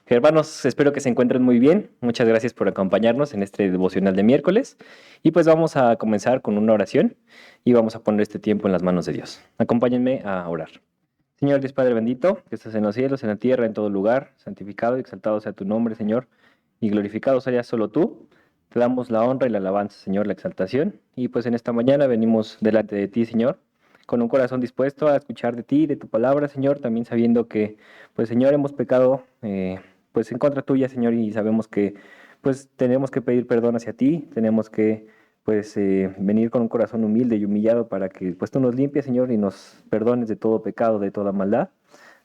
Hermanos, espero que se encuentren muy bien. Muchas gracias por acompañarnos en este devocional de miércoles. Y pues vamos a comenzar con una oración y vamos a poner este tiempo en las manos de Dios. Acompáñenme a orar. Señor Dios Padre bendito, que estás en los cielos, en la tierra, en todo lugar, santificado y exaltado sea tu nombre, Señor, y glorificado sea solo tú. Te damos la honra y la alabanza, Señor, la exaltación. Y pues en esta mañana venimos delante de ti, Señor, con un corazón dispuesto a escuchar de ti, de tu palabra, Señor, también sabiendo que, pues Señor, hemos pecado pues en contra tuya, Señor, y sabemos que pues tenemos que pedir perdón hacia ti, tenemos que pues venir con un corazón humilde y humillado para que pues tú nos limpies, Señor, y nos perdones de todo pecado, de toda maldad.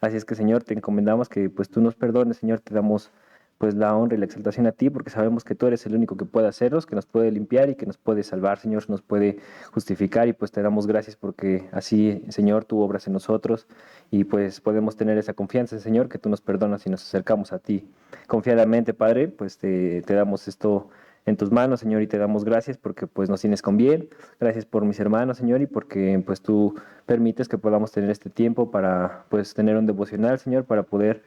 Así es que, Señor, te encomendamos que pues tú nos perdones, Señor, te damos pues la honra y la exaltación a ti, porque sabemos que tú eres el único que puede hacerlos, que nos puede limpiar y que nos puede salvar, Señor, nos puede justificar, y pues te damos gracias porque así, Señor, tú obras en nosotros y pues podemos tener esa confianza, Señor, que tú nos perdonas y nos acercamos a ti confiadamente, Padre. Pues te damos esto en tus manos, Señor, y te damos gracias porque pues nos tienes con bien. Gracias por mis hermanos, Señor, y porque pues tú permites que podamos tener este tiempo para pues tener un devocional, Señor, para poder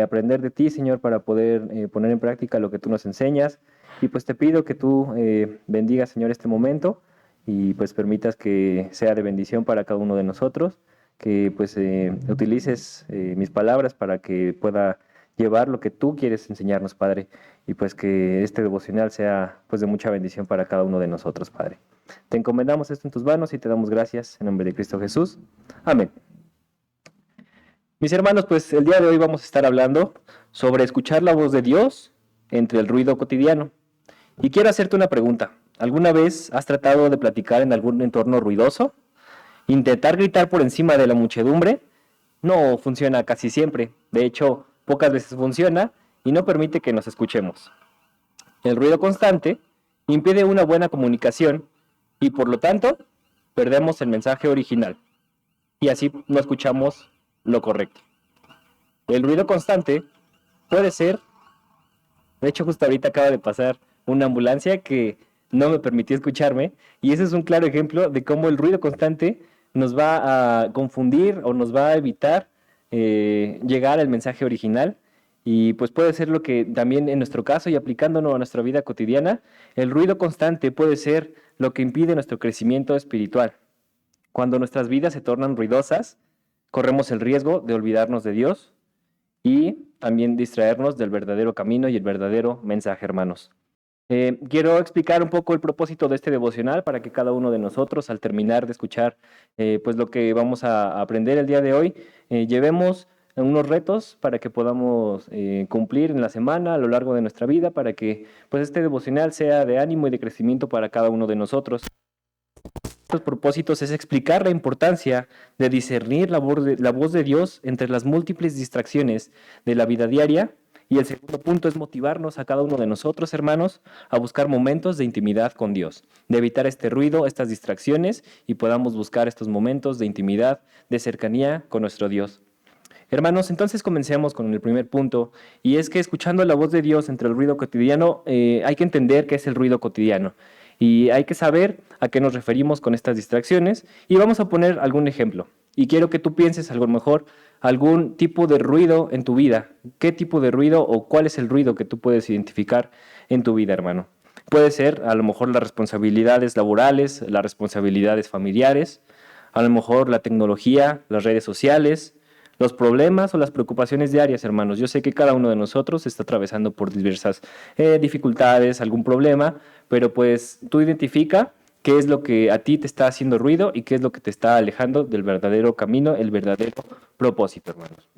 aprender de ti, Señor, para poder poner en práctica lo que tú nos enseñas. Y pues te pido que tú bendigas, Señor, este momento y pues permitas que sea de bendición para cada uno de nosotros, que pues utilices mis palabras para que pueda llevar lo que tú quieres enseñarnos, Padre, y pues que este devocional sea pues de mucha bendición para cada uno de nosotros, Padre. Te encomendamos esto en tus manos y te damos gracias en nombre de Cristo Jesús. Amén. Mis hermanos, pues el día de hoy vamos a estar hablando sobre escuchar la voz de Dios entre el ruido cotidiano. Y quiero hacerte una pregunta. ¿Alguna vez has tratado de platicar en algún entorno ruidoso? Intentar gritar por encima de la muchedumbre no funciona casi siempre. De hecho, pocas veces funciona y no permite que nos escuchemos. El ruido constante impide una buena comunicación y por lo tanto perdemos el mensaje original y así no escuchamos lo correcto. El ruido constante puede ser, de hecho justo ahorita acaba de pasar una ambulancia que no me permitió escucharme, y ese es un claro ejemplo de cómo el ruido constante nos va a confundir o nos va a evitar llegar al mensaje original. Y pues puede ser lo que también en nuestro caso, y aplicándonos a nuestra vida cotidiana, el ruido constante puede ser lo que impide nuestro crecimiento espiritual. Cuando nuestras vidas se tornan ruidosas, corremos el riesgo de olvidarnos de Dios y también distraernos del verdadero camino y el verdadero mensaje, hermanos. Quiero explicar un poco el propósito de este devocional para que cada uno de nosotros, al terminar de escuchar pues lo que vamos a aprender el día de hoy, llevemos unos retos para que podamos cumplir en la semana, a lo largo de nuestra vida, para que pues este devocional sea de ánimo y de crecimiento para cada uno de nosotros. Estos propósitos es explicar la importancia de discernir la voz de Dios entre las múltiples distracciones de la vida diaria. Y el segundo punto es motivarnos a cada uno de nosotros, hermanos, a buscar momentos de intimidad con Dios, de evitar este ruido, estas distracciones, y podamos buscar estos momentos de intimidad, de cercanía con nuestro Dios. Hermanos, entonces comencemos con el primer punto, y es que escuchando la voz de Dios entre el ruido cotidiano, hay que entender qué es el ruido cotidiano. Y hay que saber a qué nos referimos con estas distracciones, y vamos a poner algún ejemplo. Y quiero que tú pienses a lo mejor algún tipo de ruido en tu vida. ¿Qué tipo de ruido o cuál es el ruido que tú puedes identificar en tu vida, hermano? Puede ser a lo mejor las responsabilidades laborales, las responsabilidades familiares, a lo mejor la tecnología, las redes sociales, los problemas o las preocupaciones diarias, hermanos. Yo sé que cada uno de nosotros está atravesando por diversas dificultades, algún problema, pero pues tú identifica qué es lo que a ti te está haciendo ruido y qué es lo que te está alejando del verdadero camino, el verdadero propósito, hermanos.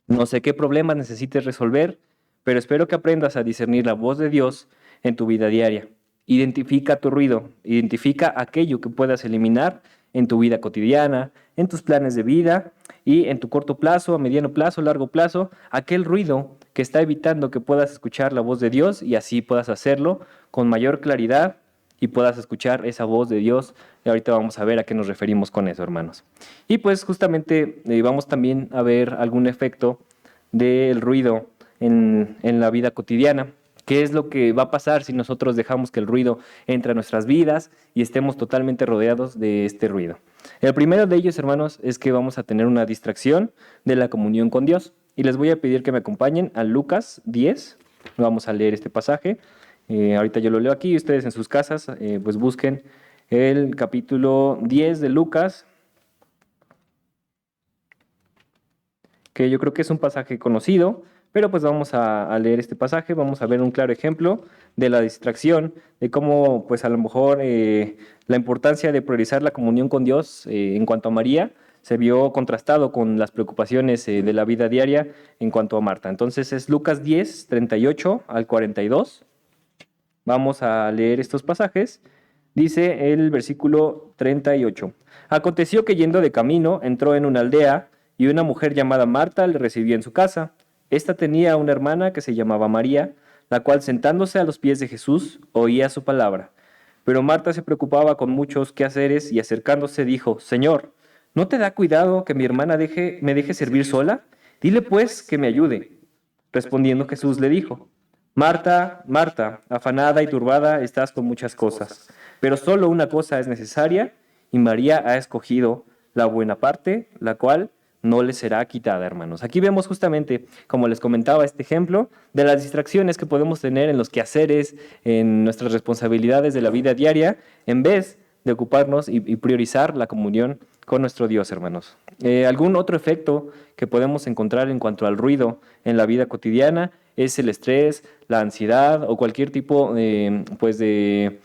No sé qué problemas necesites resolver, pero espero que aprendas a discernir la voz de Dios en tu vida diaria. Identifica tu ruido, identifica aquello que puedas eliminar en tu vida cotidiana, en tus planes de vida y en tu corto plazo, a mediano plazo, largo plazo, aquel ruido que está evitando que puedas escuchar la voz de Dios y así puedas hacerlo con mayor claridad y puedas escuchar esa voz de Dios. Y ahorita vamos a ver a qué nos referimos con eso, hermanos. Y pues justamente vamos también a ver algún efecto del ruido en la vida cotidiana. ¿Qué es lo que va a pasar si nosotros dejamos que el ruido entre a nuestras vidas y estemos totalmente rodeados de este ruido? El primero de ellos, hermanos, es que vamos a tener una distracción de la comunión con Dios. y les voy a pedir que me acompañen a Lucas 10. Vamos a leer este pasaje. Ahorita yo lo leo aquí y ustedes en sus casas pues busquen el capítulo 10 de Lucas, que yo creo que es un pasaje conocido, pero pues vamos a leer este pasaje, vamos a ver un claro ejemplo de la distracción, de cómo pues a lo mejor la importancia de priorizar la comunión con Dios en cuanto a María se vio contrastado con las preocupaciones de la vida diaria en cuanto a Marta. Entonces es Lucas 10, 38 al 42. Vamos a leer estos pasajes. Dice el versículo 38. Aconteció que yendo de camino entró en una aldea y una mujer llamada Marta le recibió en su casa. Esta tenía una hermana que se llamaba María, la cual sentándose a los pies de Jesús oía su palabra. Pero Marta se preocupaba con muchos quehaceres y acercándose dijo: Señor, ¿no te da cuidado que mi hermana me deje servir sola? Dile pues que me ayude. Respondiendo Jesús le dijo: Marta, Marta, afanada y turbada estás con muchas cosas, pero solo una cosa es necesaria, y María ha escogido la buena parte, la cual no le será quitada, hermanos. Aquí vemos justamente, como les comentaba, este ejemplo de las distracciones que podemos tener en los quehaceres, en nuestras responsabilidades de la vida diaria, en vez de ocuparnos y priorizar la comunión con nuestro Dios, hermanos. ¿Algún otro efecto que podemos encontrar en cuanto al ruido en la vida cotidiana? Es el estrés, la ansiedad o cualquier tipo de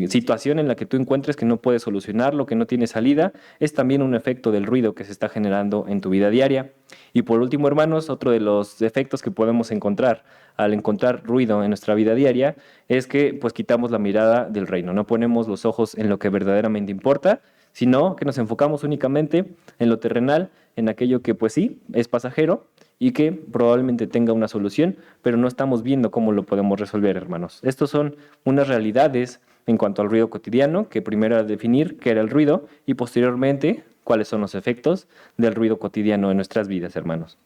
situación en la que tú encuentres que no puedes solucionarlo, que no tiene salida, es también un efecto del ruido que se está generando en tu vida diaria. Y por último, hermanos, otro de los efectos que podemos encontrar al encontrar ruido en nuestra vida diaria es que pues quitamos la mirada del reino, no ponemos los ojos en lo que verdaderamente importa, sino que nos enfocamos únicamente en lo terrenal, en aquello que pues sí, es pasajero y que probablemente tenga una solución, pero no estamos viendo cómo lo podemos resolver, hermanos. Estos son unas realidades en cuanto al ruido cotidiano, que primero era definir qué era el ruido y posteriormente cuáles son los efectos del ruido cotidiano en nuestras vidas, hermanos.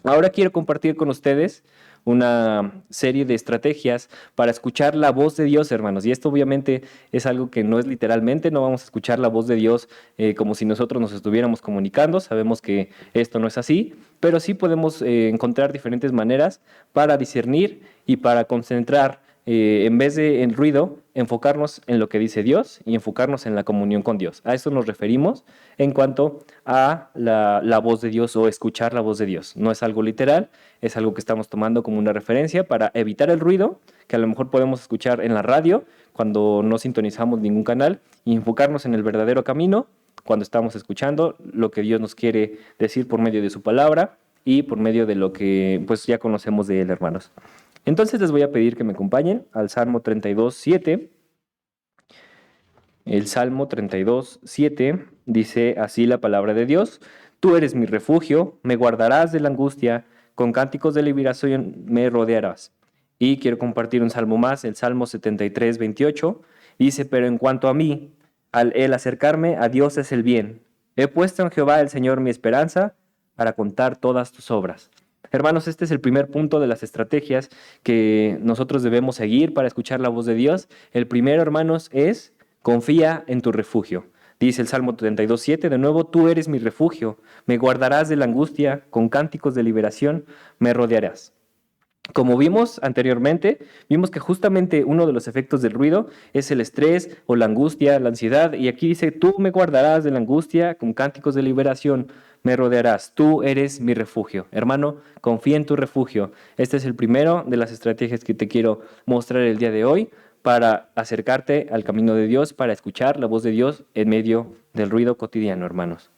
Ahora quiero compartir con ustedes una serie de estrategias para escuchar la voz de Dios, hermanos. Y esto obviamente es algo que no es literalmente, no vamos a escuchar la voz de Dios como si nosotros nos estuviéramos comunicando. Sabemos que esto no es así, pero sí podemos encontrar diferentes maneras para discernir y para concentrar, en vez de en ruido, enfocarnos en lo que dice Dios y enfocarnos en la comunión con Dios. A eso nos referimos en cuanto a la voz de Dios o escuchar la voz de Dios. No es algo literal, es algo que estamos tomando como una referencia para evitar el ruido que a lo mejor podemos escuchar en la radio cuando no sintonizamos ningún canal y enfocarnos en el verdadero camino cuando estamos escuchando lo que Dios nos quiere decir por medio de su palabra y por medio de lo que pues ya conocemos de Él, hermanos. Entonces les voy a pedir que me acompañen al Salmo 32:7. El Salmo 32:7 dice así la palabra de Dios: Tú eres mi refugio, me guardarás de la angustia, con cánticos de liberación me rodearás. Y quiero compartir un salmo más, el Salmo 73:28. Dice: Pero en cuanto a mí, el acercarme a Dios es el bien. He puesto en Jehová el Señor mi esperanza para contar todas tus obras. Hermanos, este es el primer punto de las estrategias que nosotros debemos seguir para escuchar la voz de Dios. El primero, hermanos, es: confía en tu refugio. Dice el Salmo 32:7, de nuevo: Tú eres mi refugio, me guardarás de la angustia, con cánticos de liberación me rodearás. Como vimos anteriormente, vimos que justamente uno de los efectos del ruido es el estrés o la angustia, la ansiedad, y aquí dice: Tú me guardarás de la angustia, con cánticos de liberación me rodearás, tú eres mi refugio. Hermano, confía en tu refugio. Este es el primero de las estrategias que te quiero mostrar el día de hoy para acercarte al camino de Dios, para escuchar la voz de Dios en medio del ruido cotidiano, hermanos.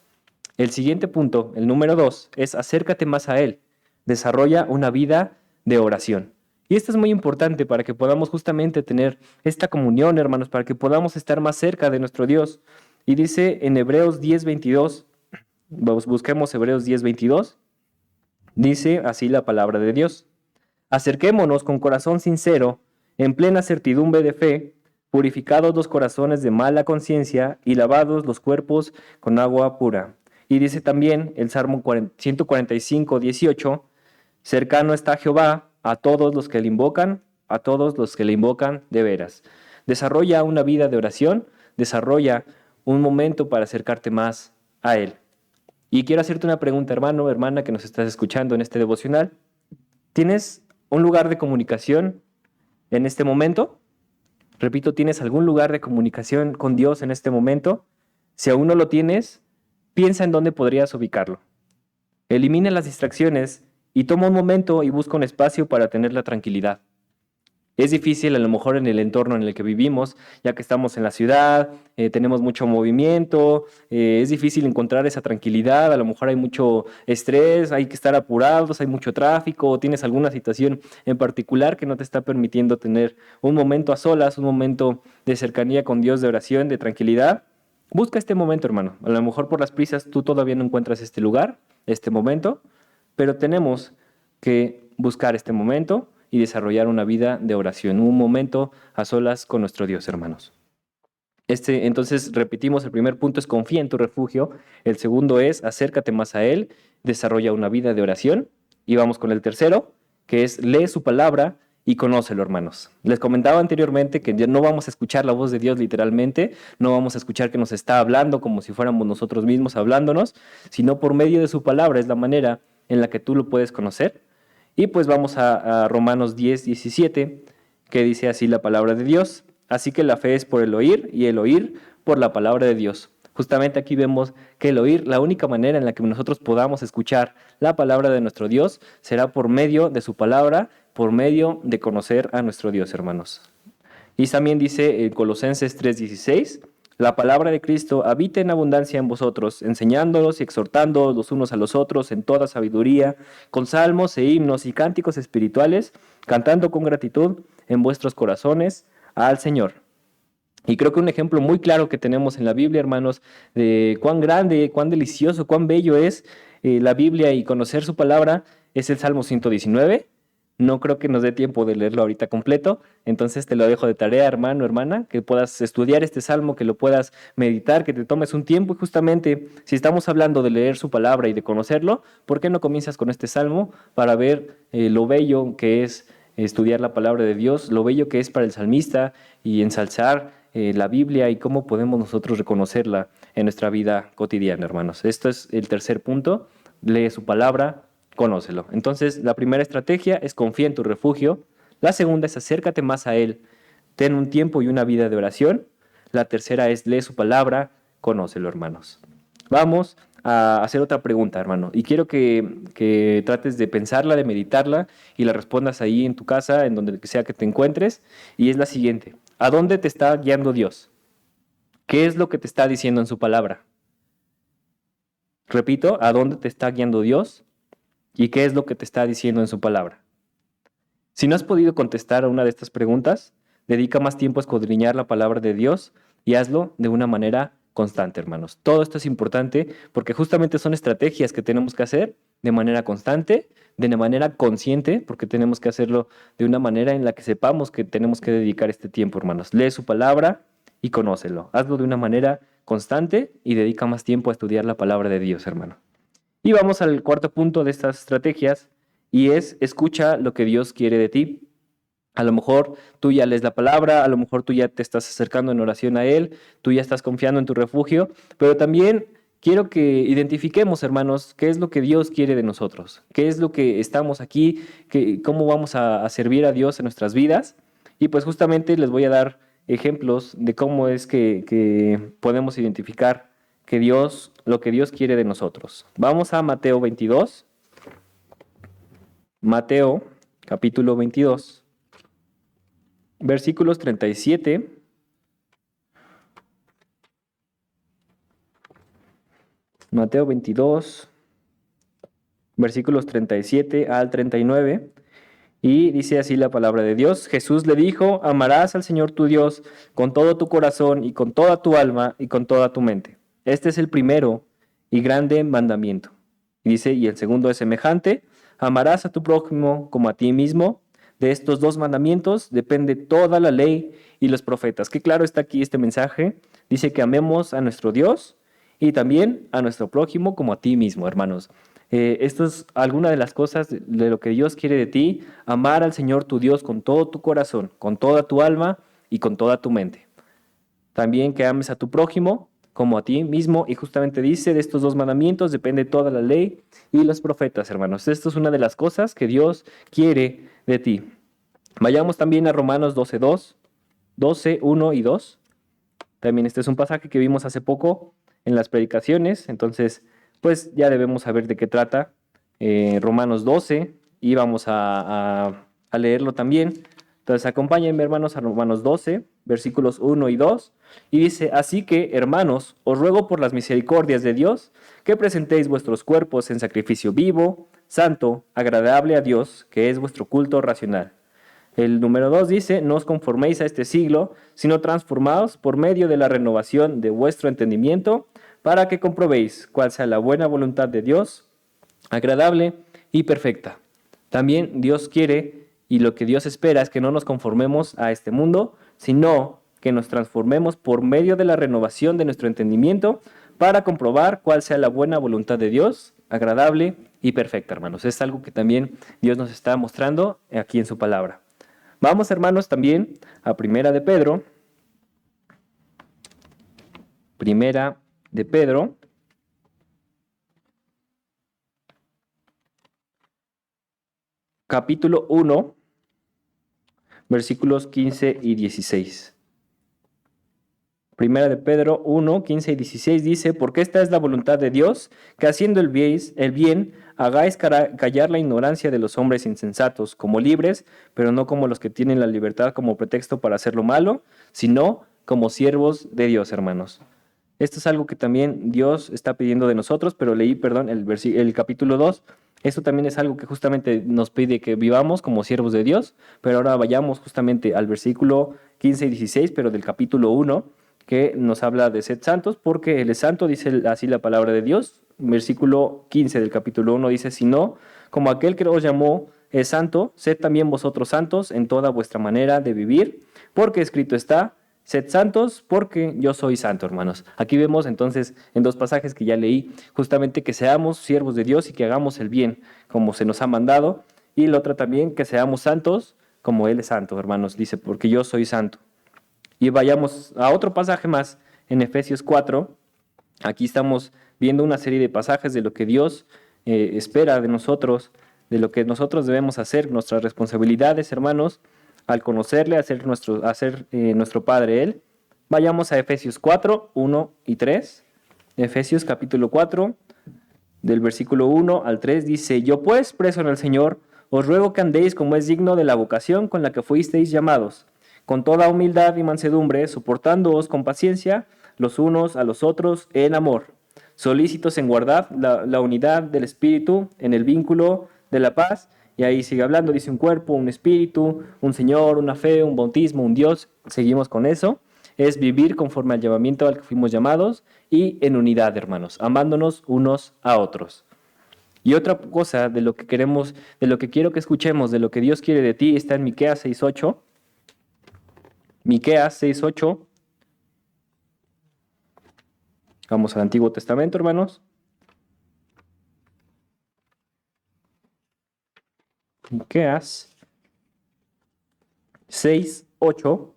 El siguiente punto, el número 2, es: acércate más a Él. Desarrolla una vida de oración. Y esto es muy importante para que podamos justamente tener esta comunión, hermanos, para que podamos estar más cerca de nuestro Dios. Y dice en Hebreos 10:22, busquemos Hebreos 10:22, dice así la palabra de Dios: Acerquémonos con corazón sincero, en plena certidumbre de fe, purificados los corazones de mala conciencia y lavados los cuerpos con agua pura. Y dice también el Salmo 145:18, cercano está Jehová a todos los que le invocan, a todos los que le invocan de veras. Desarrolla una vida de oración, desarrolla un momento para acercarte más a Él. Y quiero hacerte una pregunta, hermano, hermana, que nos estás escuchando en este devocional. ¿Tienes un lugar de comunicación en este momento? Repito, ¿tienes algún lugar de comunicación con Dios en este momento? Si aún no lo tienes, piensa en dónde podrías ubicarlo. Elimina las distracciones y toma un momento y busca un espacio para tener la tranquilidad. Es difícil a lo mejor en el entorno en el que vivimos, ya que estamos en la ciudad, tenemos mucho movimiento, es difícil encontrar esa tranquilidad, a lo mejor hay mucho estrés, hay que estar apurados, hay mucho tráfico, o tienes alguna situación en particular que no te está permitiendo tener un momento a solas, un momento de cercanía con Dios, de oración, de tranquilidad. Busca este momento, hermano. A lo mejor por las prisas tú todavía no encuentras este lugar, este momento, pero tenemos que buscar este momento y desarrollar una vida de oración, un momento a solas con nuestro Dios, hermanos. Entonces, repetimos, el primer punto es confía en tu refugio, el segundo es acércate más a Él, desarrolla una vida de oración, y vamos con el tercero, que es lee su palabra y conócelo, hermanos. Les comentaba anteriormente que ya no vamos a escuchar la voz de Dios literalmente, no vamos a escuchar que nos está hablando como si fuéramos nosotros mismos hablándonos, sino por medio de su palabra, es la manera en la que tú lo puedes conocer. Y pues vamos a Romanos 10:17, que dice así la palabra de Dios. Así que la fe es por el oír y el oír por la palabra de Dios. Justamente aquí vemos que el oír, la única manera en la que nosotros podamos escuchar la palabra de nuestro Dios, será por medio de su palabra, por medio de conocer a nuestro Dios, hermanos. Y también dice en Colosenses 3:16, la palabra de Cristo habita en abundancia en vosotros, enseñándolos y exhortándoos los unos a los otros en toda sabiduría, con salmos e himnos y cánticos espirituales, cantando con gratitud en vuestros corazones al Señor. Y creo que un ejemplo muy claro que tenemos en la Biblia, hermanos, de cuán grande, cuán delicioso, cuán bello es la Biblia y conocer su palabra, es el Salmo 119. No creo que nos dé tiempo de leerlo ahorita completo, entonces te lo dejo de tarea, hermano, hermana, que puedas estudiar este salmo, que lo puedas meditar, que te tomes un tiempo y justamente si estamos hablando de leer su palabra y de conocerlo, ¿por qué no comienzas con este salmo para ver lo bello que es estudiar la palabra de Dios, lo bello que es para el salmista y ensalzar la Biblia y cómo podemos nosotros reconocerla en nuestra vida cotidiana, hermanos? Esto es el tercer punto, lee su palabra, conócelo. Entonces, la primera estrategia es confía en tu refugio. La segunda es acércate más a Él. Ten un tiempo y una vida de oración. La tercera es lee su palabra, conócelo, hermanos. Vamos a hacer otra pregunta, hermano. Y quiero que trates de pensarla, de meditarla y la respondas ahí en tu casa, en donde sea que te encuentres. Y es la siguiente. ¿A dónde te está guiando Dios? ¿Qué es lo que te está diciendo en su palabra? Repito, ¿a dónde te está guiando Dios? ¿Y qué es lo que te está diciendo en su palabra? Si no has podido contestar a una de estas preguntas, dedica más tiempo a escudriñar la palabra de Dios y hazlo de una manera constante, hermanos. Todo esto es importante porque justamente son estrategias que tenemos que hacer de manera constante, de manera consciente, porque tenemos que hacerlo de una manera en la que sepamos que tenemos que dedicar este tiempo, hermanos. Lee su palabra y conócelo. Hazlo de una manera constante y dedica más tiempo a estudiar la palabra de Dios, hermano. Y vamos al cuarto punto de estas estrategias y es escucha lo que Dios quiere de ti. A lo mejor tú ya lees la palabra, a lo mejor tú ya te estás acercando en oración a Él, tú ya estás confiando en tu refugio, pero también quiero que identifiquemos, hermanos, qué es lo que Dios quiere de nosotros, qué es lo que estamos aquí, cómo vamos a servir a Dios en nuestras vidas. Y pues justamente les voy a dar ejemplos de cómo es que podemos identificar lo que Dios quiere de nosotros. Vamos a Mateo 22. Mateo, capítulo 22, versículos 37. Mateo 22, versículos 37 al 39. Y dice así la palabra de Dios. Jesús le dijo, amarás al Señor tu Dios con todo tu corazón y con toda tu alma y con toda tu mente. Este es el primero y grande mandamiento. Y dice, y el segundo es semejante, amarás a tu prójimo como a ti mismo. De estos dos mandamientos depende toda la ley y los profetas. Qué claro está aquí este mensaje. Dice que amemos a nuestro Dios y también a nuestro prójimo como a ti mismo, hermanos. Esto es alguna de las cosas de lo que Dios quiere de ti, amar al Señor tu Dios con todo tu corazón, con toda tu alma y con toda tu mente. También que ames a tu prójimo como a ti mismo. Y justamente dice, de estos dos mandamientos depende toda la ley y los profetas, hermanos. Esto es una de las cosas que Dios quiere de ti. Vayamos también a Romanos 12:2, 12:1 y 2. También este es un pasaje que vimos hace poco en las predicaciones, entonces pues ya debemos saber de qué trata Romanos 12 y vamos a leerlo también. Entonces acompáñenme, hermanos, a Romanos 12, versículos 1 y 2, y dice: así que, hermanos, os ruego por las misericordias de Dios que presentéis vuestros cuerpos en sacrificio vivo, santo, agradable a Dios, que es vuestro culto racional. El número 2 dice: no os conforméis a este siglo, sino transformaos por medio de la renovación de vuestro entendimiento, para que comprobéis cuál sea la buena voluntad de Dios, agradable y perfecta. También Dios quiere, y lo que Dios espera es que no nos conformemos a este mundo, sino que nos transformemos por medio de la renovación de nuestro entendimiento, para comprobar cuál sea la buena voluntad de Dios, agradable y perfecta, hermanos. Es algo que también Dios nos está mostrando aquí en su palabra. Vamos, hermanos, también a Primera de Pedro. Primera de Pedro. Capítulo 1, versículos 15 y 16. Primera de Pedro 1, 15 y 16 dice: porque esta es la voluntad de Dios, que haciendo el bien hagáis callar la ignorancia de los hombres insensatos, como libres, pero no como los que tienen la libertad como pretexto para hacer lo malo, sino como siervos de Dios, hermanos. Esto es algo que también Dios está pidiendo de nosotros, pero leí, el capítulo 2. Esto también es algo que justamente nos pide que vivamos como siervos de Dios, pero ahora vayamos justamente al versículo 15 y 16, pero del capítulo 1, que nos habla de sed santos, porque Él es santo, dice así la palabra de Dios. Versículo 15 del capítulo 1 dice: sino, como aquel que os llamó es santo, sed también vosotros santos en toda vuestra manera de vivir, porque escrito está: sed santos porque yo soy santo, hermanos. Aquí vemos entonces en dos pasajes que ya leí, justamente que seamos siervos de Dios y que hagamos el bien como se nos ha mandado, y la otra también, que seamos santos como Él es santo, hermanos. Dice: porque yo soy santo. Y vayamos a otro pasaje más, en Efesios 4. Aquí estamos viendo una serie de pasajes de lo que Dios espera de nosotros, de lo que nosotros debemos hacer, nuestras responsabilidades, hermanos, al conocerle, hacer nuestro Padre Él. Vayamos a Efesios 4, 1 y 3. Efesios capítulo 4, del versículo 1 al 3, dice: yo pues, preso en el Señor, os ruego que andéis como es digno de la vocación con la que fuisteis llamados, con toda humildad y mansedumbre, soportándoos con paciencia los unos a los otros en amor, solícitos en guardar la unidad del Espíritu en el vínculo de la paz. Y ahí sigue hablando, dice: un cuerpo, un espíritu, un Señor, una fe, un bautismo, un Dios. Seguimos con eso. Es vivir conforme al llamamiento al que fuimos llamados y en unidad, hermanos, amándonos unos a otros. Y otra cosa de lo que queremos, de lo que quiero que escuchemos, de lo que Dios quiere de ti, está en Miqueas 6:8. Miqueas 6:8. Vamos al Antiguo Testamento, hermanos. Miqueas 6:8.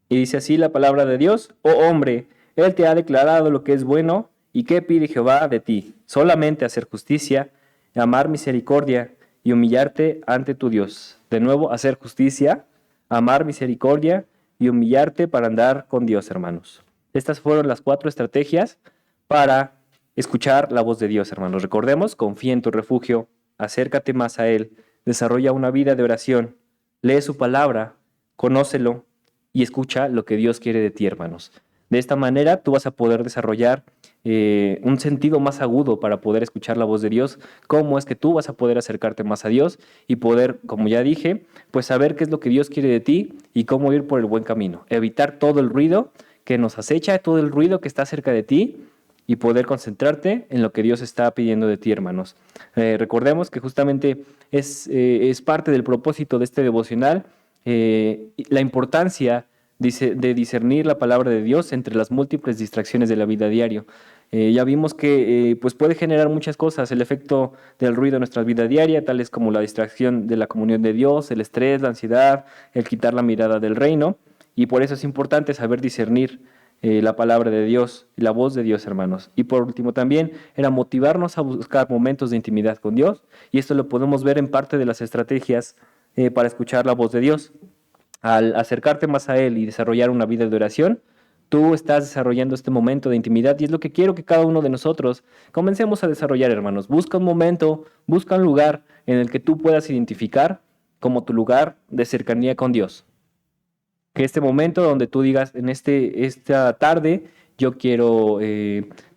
Y dice así la palabra de Dios: oh hombre, Él te ha declarado lo que es bueno, y qué pide Jehová de ti: solamente hacer justicia, amar misericordia y humillarte ante tu Dios. De nuevo, hacer justicia, amar misericordia y humillarte para andar con Dios, hermanos. Estas fueron las 4 estrategias para escuchar la voz de Dios, hermanos. Recordemos: confía en tu refugio, acércate más a Él, desarrolla una vida de oración, lee su palabra, conócelo y escucha lo que Dios quiere de ti, hermanos. De esta manera tú vas a poder desarrollar un sentido más agudo para poder escuchar la voz de Dios. Cómo es que tú vas a poder acercarte más a Dios y poder, como ya dije, pues saber qué es lo que Dios quiere de ti y cómo ir por el buen camino. Evitar todo el ruido que nos acecha, todo el ruido que está cerca de ti, y poder concentrarte en lo que Dios está pidiendo de ti, hermanos. Recordemos que justamente es parte del propósito de este devocional, la importancia de discernir la palabra de Dios entre las múltiples distracciones de la vida diaria. Ya vimos que pues puede generar muchas cosas, el efecto del ruido en nuestra vida diaria, tales como la distracción de la comunión de Dios, el estrés, la ansiedad, el quitar la mirada del reino, y por eso es importante saber discernir la palabra de Dios, la voz de Dios, hermanos. Y por último también era motivarnos a buscar momentos de intimidad con Dios, y esto lo podemos ver en parte de las estrategias para escuchar la voz de Dios. Al acercarte más a Él y desarrollar una vida de oración, tú estás desarrollando este momento de intimidad, y es lo que quiero que cada uno de nosotros comencemos a desarrollar, hermanos. Busca un momento, busca un lugar en el que tú puedas identificar como tu lugar de cercanía con Dios. Que este momento donde tú digas, esta tarde yo quiero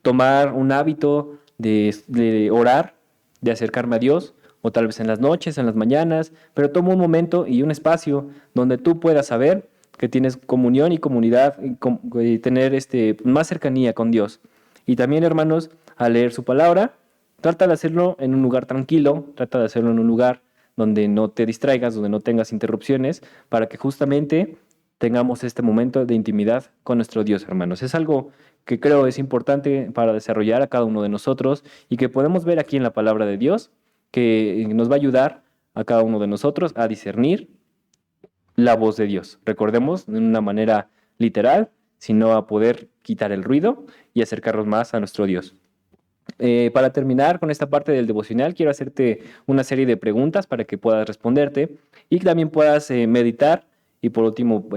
tomar un hábito de orar, de acercarme a Dios, o tal vez en las noches, en las mañanas, pero toma un momento y un espacio donde tú puedas saber que tienes comunión y comunidad y tener más cercanía con Dios. Y también, hermanos, al leer su palabra, trata de hacerlo en un lugar tranquilo, trata de hacerlo en un lugar donde no te distraigas, donde no tengas interrupciones, para que justamente tengamos este momento de intimidad con nuestro Dios, hermanos. Es algo que creo es importante para desarrollar a cada uno de nosotros y que podemos ver aquí en la palabra de Dios, que nos va a ayudar a cada uno de nosotros a discernir la voz de Dios. Recordemos, de una manera literal, sino a poder quitar el ruido y acercarnos más a nuestro Dios. Para terminar con esta parte del devocional, quiero hacerte una serie de preguntas para que puedas responderte y también puedas meditar, y por último,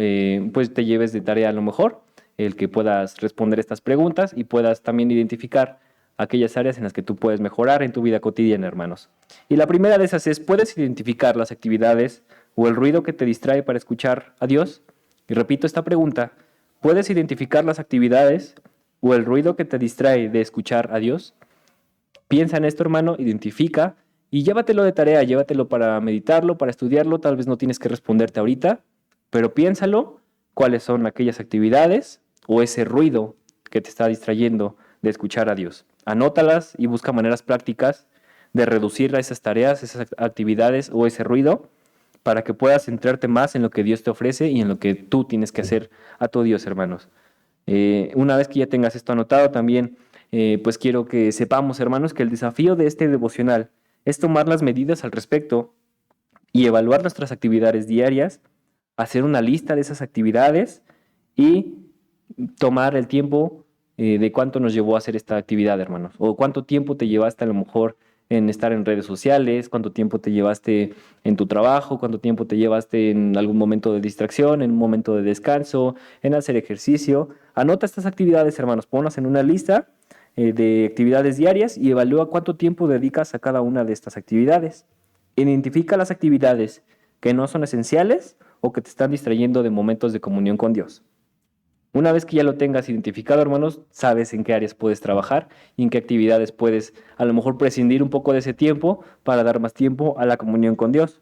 pues te lleves de tarea a lo mejor el que puedas responder estas preguntas y puedas también identificar aquellas áreas en las que tú puedes mejorar en tu vida cotidiana, hermanos. Y la primera de esas es, ¿puedes identificar las actividades o el ruido que te distrae para escuchar a Dios? Y repito esta pregunta, ¿puedes identificar las actividades o el ruido que te distrae de escuchar a Dios? Piensa en esto, hermano, identifica y llévatelo de tarea, llévatelo para meditarlo, para estudiarlo. Tal vez no tienes que responderte ahorita, pero piénsalo, cuáles son aquellas actividades o ese ruido que te está distrayendo de escuchar a Dios. Anótalas y busca maneras prácticas de reducir esas tareas, esas actividades o ese ruido para que puedas centrarte más en lo que Dios te ofrece y en lo que tú tienes que hacer a tu Dios, hermanos. Una vez que ya tengas esto anotado también, pues quiero que sepamos, hermanos, que el desafío de este devocional es tomar las medidas al respecto y evaluar nuestras actividades diarias, hacer una lista de esas actividades y tomar el tiempo de cuánto nos llevó a hacer esta actividad, hermanos, o cuánto tiempo te llevaste a lo mejor en estar en redes sociales, cuánto tiempo te llevaste en tu trabajo, cuánto tiempo te llevaste en algún momento de distracción, en un momento de descanso, en hacer ejercicio. Anota estas actividades, hermanos, ponlas en una lista de actividades diarias y evalúa cuánto tiempo dedicas a cada una de estas actividades. Identifica las actividades que no son esenciales o que te están distrayendo de momentos de comunión con Dios. Una vez que ya lo tengas identificado, hermanos, sabes en qué áreas puedes trabajar y en qué actividades puedes a lo mejor prescindir un poco de ese tiempo para dar más tiempo a la comunión con Dios.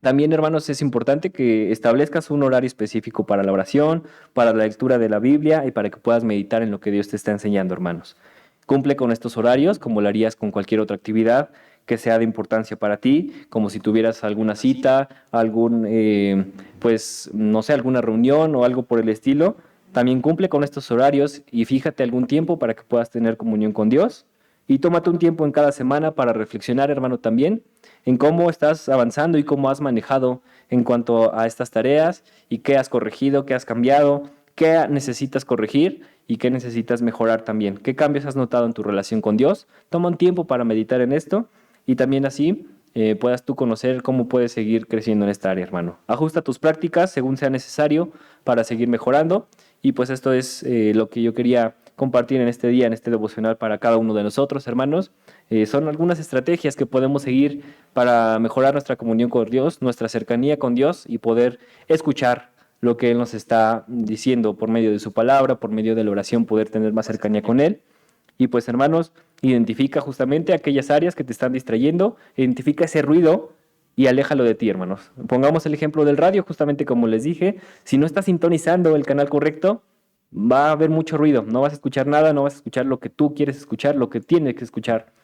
También, hermanos, es importante que establezcas un horario específico para la oración, para la lectura de la Biblia y para que puedas meditar en lo que Dios te está enseñando, hermanos. Cumple con estos horarios como lo harías con cualquier otra actividad que sea de importancia para ti, como si tuvieras alguna cita, pues, no sé, alguna reunión o algo por el estilo. También cumple con estos horarios y fíjate algún tiempo para que puedas tener comunión con Dios. Y tómate un tiempo en cada semana para reflexionar, hermano, también en cómo estás avanzando y cómo has manejado en cuanto a estas tareas y qué has corregido, qué has cambiado, qué necesitas corregir y qué necesitas mejorar también. ¿Qué cambios has notado en tu relación con Dios? Toma un tiempo para meditar en esto y también así puedas tú conocer cómo puedes seguir creciendo en esta área, hermano. Ajusta tus prácticas según sea necesario para seguir mejorando y pues esto es lo que yo quería compartir en este día, en este devocional para cada uno de nosotros, hermanos. Son algunas estrategias que podemos seguir para mejorar nuestra comunión con Dios, nuestra cercanía con Dios y poder escuchar lo que Él nos está diciendo por medio de su palabra, por medio de la oración, poder tener más cercanía con Él. Y pues, hermanos, identifica justamente aquellas áreas que te están distrayendo, identifica ese ruido y aléjalo de ti, hermanos. Pongamos el ejemplo del radio, justamente como les dije, si no estás sintonizando el canal correcto, va a haber mucho ruido, no vas a escuchar nada, no vas a escuchar lo que tú quieres escuchar, lo que tienes que escuchar.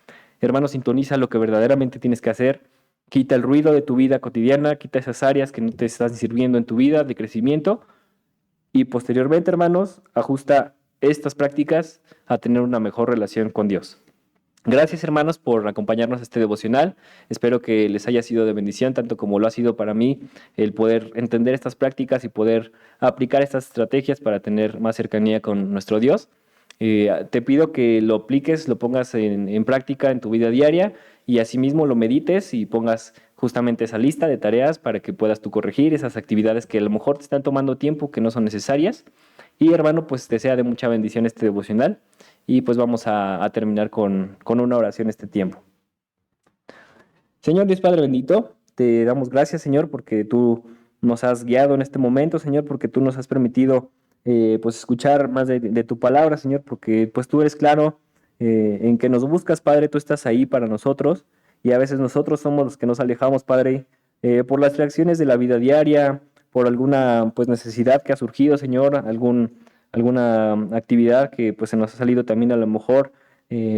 Hermano, sintoniza lo que verdaderamente tienes que hacer, quita el ruido de tu vida cotidiana, quita esas áreas que no te están sirviendo en tu vida de crecimiento y posteriormente, hermanos, ajusta estas prácticas a tener una mejor relación con Dios. Gracias, hermanos, por acompañarnos a este devocional. Espero que les haya sido de bendición, tanto como lo ha sido para mí el poder entender estas prácticas y poder aplicar estas estrategias para tener más cercanía con nuestro Dios. Te pido que lo apliques, lo pongas en práctica en tu vida diaria y asimismo lo medites y pongas justamente esa lista de tareas para que puedas tú corregir esas actividades que a lo mejor te están tomando tiempo, que no son necesarias. Y hermano, pues te sea de mucha bendición este devocional y pues vamos a terminar con una oración este tiempo. Señor Dios Padre bendito, te damos gracias, Señor, porque tú nos has guiado en este momento, Señor, porque tú nos has permitido pues escuchar más de tu palabra, Señor, porque pues tú eres claro en que nos buscas, Padre, tú estás ahí para nosotros y a veces nosotros somos los que nos alejamos, Padre, por las reacciones de la vida diaria, por alguna pues necesidad que ha surgido, Señor, alguna actividad que pues se nos ha salido también a lo mejor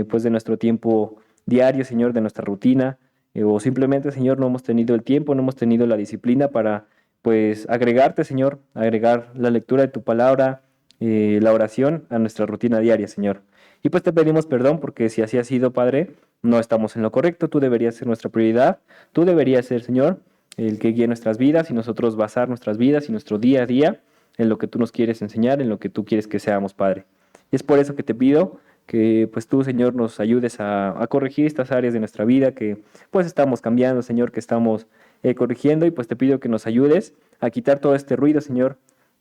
pues de nuestro tiempo diario, Señor, de nuestra rutina o simplemente, Señor, no hemos tenido el tiempo, no hemos tenido la disciplina para, pues, agregarte, Señor, agregar la lectura de tu palabra, la oración a nuestra rutina diaria, Señor. Y pues te pedimos perdón porque si así ha sido, Padre, no estamos en lo correcto, tú deberías ser nuestra prioridad, tú deberías ser, Señor, el que guíe nuestras vidas y nosotros basar nuestras vidas y nuestro día a día en lo que tú nos quieres enseñar, en lo que tú quieres que seamos, Padre. Y es por eso que te pido que pues tú, Señor, nos ayudes a corregir estas áreas de nuestra vida que pues estamos cambiando, Señor, que estamos corrigiendo y pues te pido que nos ayudes a quitar todo este ruido, Señor,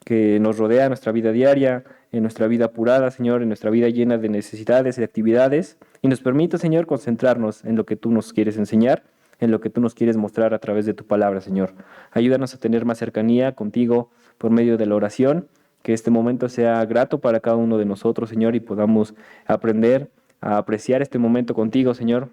que nos rodea en nuestra vida diaria, en nuestra vida apurada, Señor, en nuestra vida llena de necesidades y actividades y nos permita, Señor, concentrarnos en lo que tú nos quieres enseñar, en lo que tú nos quieres mostrar a través de tu palabra, Señor. Ayúdanos a tener más cercanía contigo por medio de la oración, que este momento sea grato para cada uno de nosotros, Señor, y podamos aprender a apreciar este momento contigo, Señor.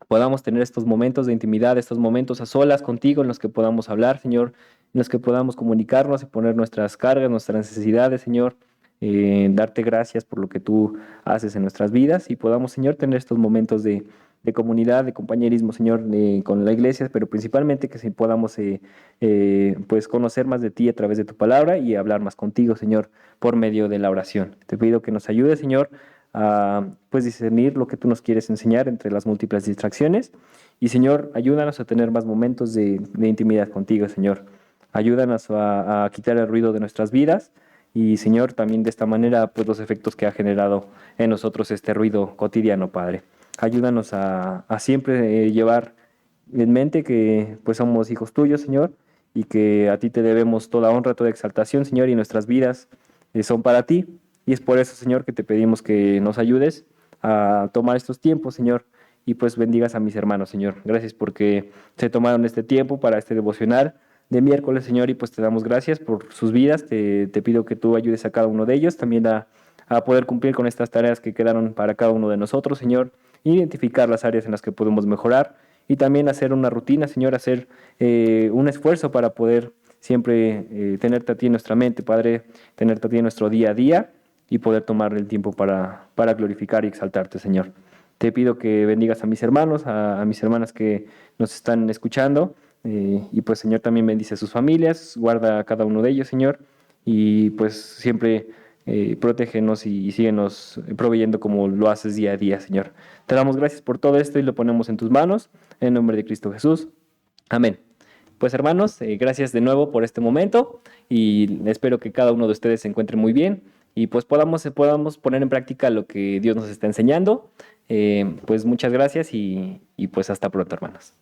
Podamos tener estos momentos de intimidad, estos momentos a solas contigo en los que podamos hablar, Señor, en los que podamos comunicarnos y poner nuestras cargas, nuestras necesidades, Señor. Darte gracias por lo que tú haces en nuestras vidas y podamos, Señor, tener estos momentos de comunidad, de compañerismo, Señor, con la iglesia, pero principalmente que podamos pues conocer más de ti a través de tu palabra y hablar más contigo, Señor, por medio de la oración. Te pido que nos ayudes, Señor, a pues discernir lo que tú nos quieres enseñar entre las múltiples distracciones. Y Señor, ayúdanos a tener más momentos de intimidad contigo, Señor. Ayúdanos a quitar el ruido de nuestras vidas y Señor, también de esta manera, pues los efectos que ha generado en nosotros este ruido cotidiano, Padre. Ayúdanos a siempre llevar en mente que pues somos hijos tuyos, Señor, y que a ti te debemos toda honra, toda exaltación, Señor, y nuestras vidas son para ti. Y es por eso, Señor, que te pedimos que nos ayudes a tomar estos tiempos, Señor, y pues bendigas a mis hermanos, Señor. Gracias porque se tomaron este tiempo para este devocional de miércoles, Señor, y pues te damos gracias por sus vidas. Te pido que tú ayudes a cada uno de ellos también a poder cumplir con estas tareas que quedaron para cada uno de nosotros, Señor, identificar las áreas en las que podemos mejorar y también hacer una rutina, Señor, hacer un esfuerzo para poder siempre tenerte a ti en nuestra mente, Padre, tenerte a ti en nuestro día a día y poder tomar el tiempo para glorificar y exaltarte, Señor. Te pido que bendigas a mis hermanos, a mis hermanas que nos están escuchando y pues, Señor, también bendice a sus familias, guarda a cada uno de ellos, Señor, y pues siempre protégenos y síguenos proveyendo como lo haces día a día, Señor. Te damos gracias por todo esto y lo ponemos en tus manos, en nombre de Cristo Jesús. Amén. Pues hermanos, gracias de nuevo por este momento y espero que cada uno de ustedes se encuentre muy bien y pues podamos poner en práctica lo que Dios nos está enseñando. Pues muchas gracias y pues hasta pronto, hermanos.